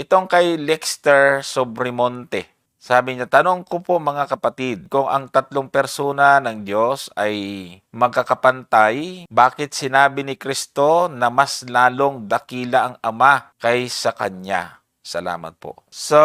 Itong kay Lexter Sobrimonte. Sabi niya, tanong ko po mga kapatid, kung ang tatlong persona ng Diyos ay magkakapantay, bakit sinabi ni Kristo na mas lalong dakila ang Ama kaysa Kanya? Salamat po. So,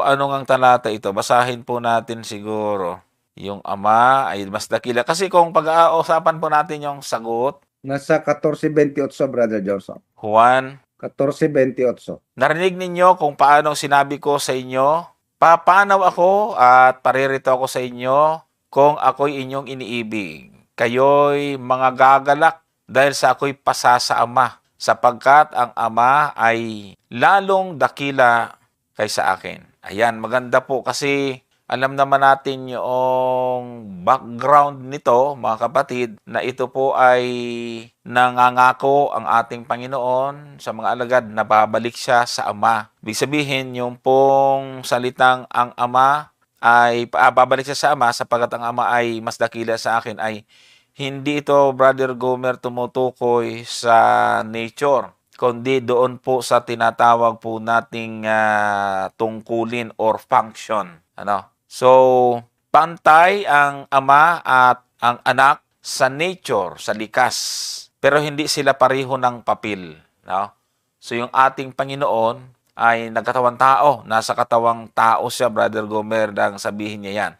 ano ngang talata ito? Basahin po natin siguro. Yung Ama ay mas dakila. Kasi kung pag-aasapan po natin yung sagot, Nasa 14:28, Brother Johnson. Juan, 14:28. narinig ninyo kung paano sinabi ko sa inyo, papanaw ako at paririto ako sa inyo kung ako'y inyong iniibig. Kayo'y mga gagalak dahil sa ako'y pasa sa Ama, sapagkat ang Ama ay lalong dakila kaysa akin. Ayan, maganda po kasi alam naman natin yung background nito, mga kapatid, na ito po ay nangangako ang ating Panginoon sa mga alagad na babalik siya sa Ama. Ibig sabihin, yung pong salitang ang Ama ay babalik siya sa Ama sapagkat ang Ama ay mas dakila sa akin ay hindi ito, Brother Gomer, tumutukoy sa nature, kundi doon po sa tinatawag po nating tungkulin or function. Ano? So, pantay ang Ama at ang Anak sa nature, sa likas. Pero hindi sila pareho ng papel. No? So, yung ating Panginoon ay nagkatawang tao. Nasa katawang tao siya, Brother Gomer, dang sabihin niya yan.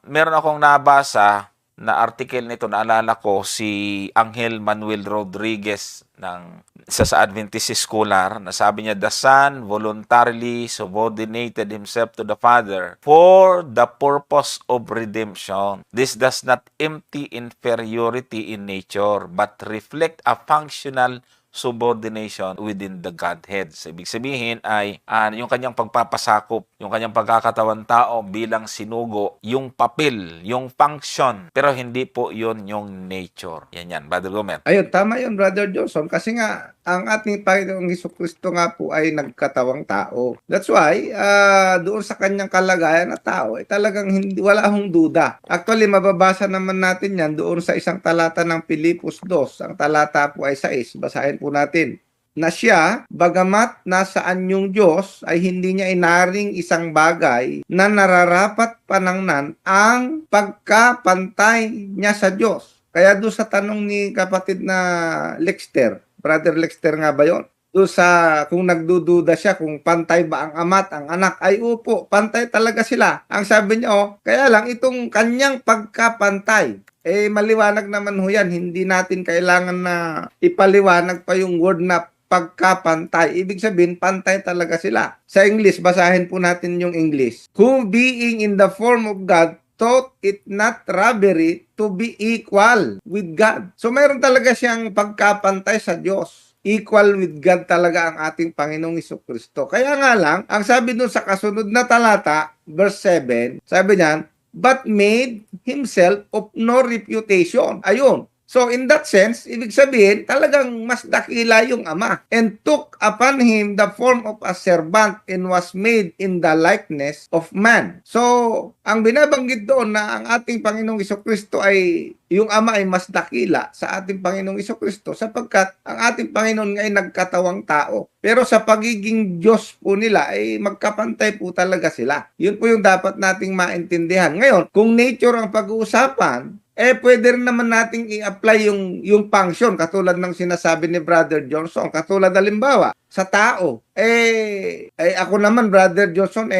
Meron akong nabasa na article nito, naalala ko si Angel Manuel Rodriguez ng isa sa Adventist Scholar, na sabi niya, the Son voluntarily subordinated himself to the Father for the purpose of redemption. This does not empty inferiority in nature but reflect a functional subordination within the Godhead. So, ibig sabihin ay yung kanyang pagpapasakop, yung kanyang pagkakatawan tao bilang sinugo, yung papel, yung function, pero hindi po yun yung nature. Yan, Brother Gomer. Ayun, tama yun, Brother Johnson. Kasi nga, ang ating Panginoong Hesukristo nga po ay nagkatawang tao. That's why, doon sa kanyang kalagayan na tao, talagang wala hong duda. Actually, mababasa naman natin yan doon sa isang talata ng Pilipos 2. Ang talata po ay 6. Basahin po natin. Na siya, bagamat nasa anyong Diyos, ay hindi niya inaring isang bagay na nararapat panangnan ang pagkapantay niya sa Diyos. Kaya doon sa tanong ni kapatid na Lexter, Brother Lexter nga ba yon? Doon sa kung nagdududa siya kung pantay ba ang ama at ang anak, ay upo, pantay talaga sila. Ang sabi niya, kaya lang itong kanyang pagkapantay, maliwanag naman ho yan. Hindi natin kailangan na ipaliwanag pa yung word na pagkapantay. Ibig sabihin, pantay talaga sila. Sa English, basahin po natin yung English. Who being in the form of God, thought it not robbery to be equal with God. So mayroon talaga siyang pagkapantay sa Diyos. Equal with God talaga ang ating Panginoong Hesukristo. Kaya nga lang, ang sabi dun sa kasunod na talata, verse 7, sabi niyan, but made himself of no reputation. Ayun. So in that sense, ibig sabihin, talagang mas dakila yung Ama. And took upon him the form of a servant and was made in the likeness of man. So, ang binabanggit doon na ang ating Panginoong Hesukristo ay yung Ama ay mas dakila sa ating Panginoong Hesukristo sapagkat ang ating Panginoon ay nagkatawang tao. Pero sa pagiging Diyos po nila ay magkapantay po talaga sila. Yun po yung dapat nating maintindihan. Ngayon, kung nature ang pag-uusapan, pwede rin naman nating i-apply yung function katulad ng sinasabi ni Brother Johnson. Katulad halimbawa, sa tao, ako naman, Brother Johnson,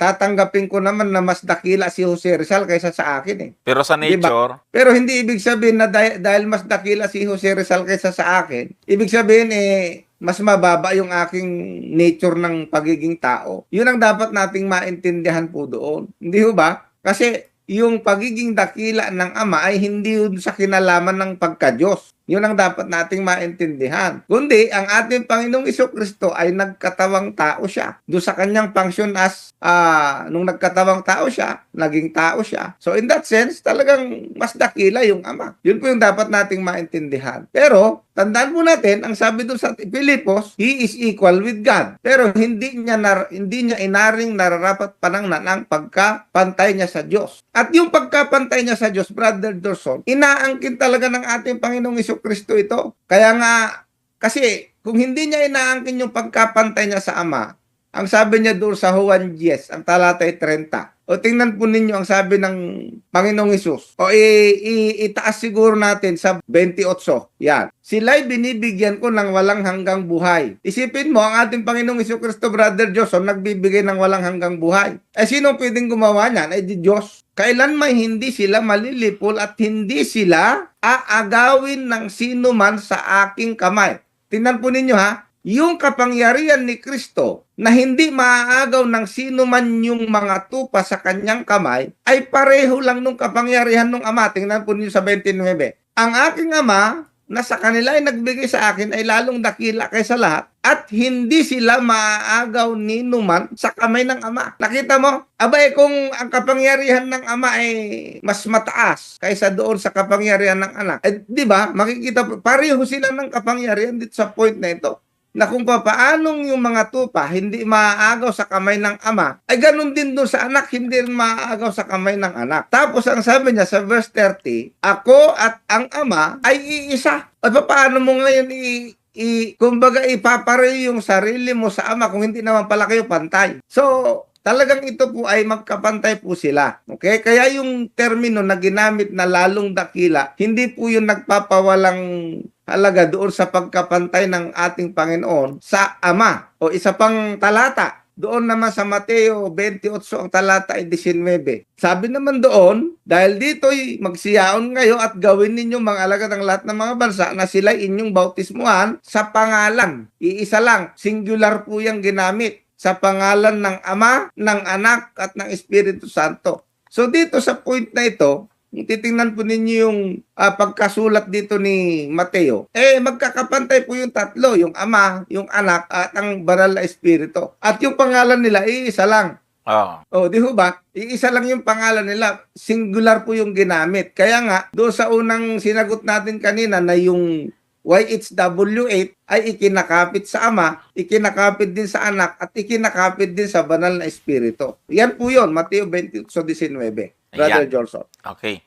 tatanggapin ko naman na mas dakila si Jose Rizal kaysa sa akin. Pero sa nature, diba? Pero hindi ibig sabihin na dahil mas dakila si Jose Rizal kaysa sa akin, ibig sabihin, mas mababa yung aking nature ng pagiging tao. Yun ang dapat nating maintindihan po doon. Hindi ho ba? Kasi yung pagiging dakila ng Ama ay hindi yun sa kinalaman ng pagka-Diyos. Yun ang dapat nating maintindihan. Kundi, ang ating Panginoong Hesukristo ay nagkatawang tao siya. Doon sa kanyang function as, nung nagkatawang tao siya, naging tao siya. So in that sense, talagang mas dakila yung Ama. Yun po yung dapat nating maintindihan. Pero, tandaan po natin, ang sabi doon sa Pilipos, He is equal with God. Pero hindi niya inaring nararapat panangnan ang pagkapantay niya sa Diyos. At yung pagkapantay niya sa Diyos, Brother Dorson, inaangkin talaga ng ating Panginoong Hesukristo ito. Kaya nga, kasi kung hindi niya inaangkin yung pagkapantay niya sa Ama, ang sabi niya doon sa Juan 10, ang talata ay 30. O tingnan po ninyo ang sabi ng Panginoong Hesus. O itaas siguro natin sa 28. Yan. Sila'y binibigyan ko ng walang hanggang buhay. Isipin mo, ang ating Panginoong Hesukristo, Brother Johnson, nagbibigay ng walang hanggang buhay. Eh, sino pwedeng gumawa niyan? Ay, di Diyos. Kailan may hindi sila malilipol at hindi sila aagawin ng sino man sa aking kamay. Tingnan po ninyo ha, yung kapangyarihan ni Kristo na hindi maaagaw ng sino man yung mga tupa sa kanyang kamay ay pareho lang nung kapangyarihan ng Ama. Tingnan po ninyo sa 29. Ang aking Ama na sa kanila ay nagbigay sa akin ay lalong dakila kaysa lahat at hindi sila maaagaw ni numan sa kamay ng Ama. Nakita mo? Abay, kung ang kapangyarihan ng Ama ay mas mataas kaysa doon sa kapangyarihan ng anak, eh, di ba? Makikita, pareho sila ng kapangyarihan dito sa point na ito. Na kung paanong yung mga tupa hindi maaagaw sa kamay ng Ama, ay ganun din doon sa anak, hindi rin maaagaw sa kamay ng anak. Tapos ang sabi niya sa verse 30, ako at ang Ama ay iisa. At paano mo ngayon kumbaga ipapareho yung sarili mo sa Ama kung hindi naman pala kayo pantay? So, talagang ito po ay magkapantay po sila. Okay? Kaya yung termino na ginamit na lalong dakila, hindi po yung nagpapawalang halaga doon sa pagkapantay ng ating Panginoon sa Ama. O isa pang talata, doon naman sa Mateo 28, ang talata ay 19. Sabi naman doon, dahil dito'y magsiyaon ngayo at gawin ninyo mga alagad ng lahat ng mga bansa na sila inyong bautismuhan sa pangalan. Iisa lang, singular po yung ginamit. Sa pangalan ng Ama, ng Anak, at ng Espiritu Santo. So dito sa point na ito, titingnan po ninyo yung pagkasulat dito ni Mateo, magkakapantay po yung tatlo, yung Ama, yung Anak, at ang Banal na Espiritu. At yung pangalan nila, iisa lang. Oh. Di ho ba? Iisa lang yung pangalan nila. Singular po yung ginamit. Kaya nga, doon sa unang sinagot natin kanina na yung YHWH ay ikinakapit sa Ama, ikinakapit din sa Anak, at ikinakapit din sa Banal na Espiritu. Yan po yun, Mateo 28:19. Brother Ayan. Johnson. Okay.